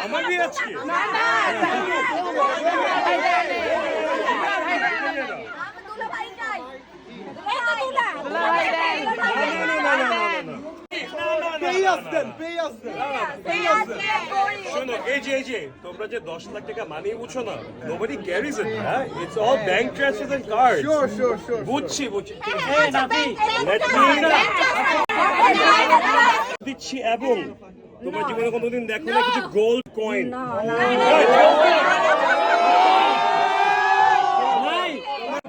আমার বিয়ে আজকে শোনো এই যে তোমরা যে 10 লাখ টাকা মানিয়ে বুঝছো না nobody carries it it's all bank transfers and cards sure বুঝছি let me দিচ্ছি এবং তোমরা জীবনে কোনোদিন দেখো না কিছু গোল্ড কয়েন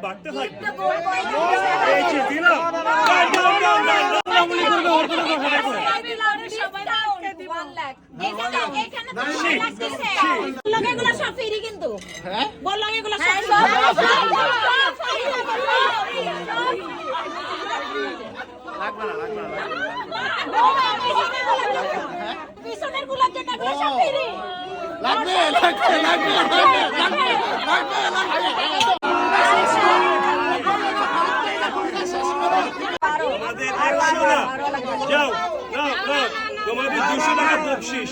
বাড়তে থাকবে এই যে দিলাম তোমাদের 100 না যাও তোমাদের 200 টাকা বকশিশ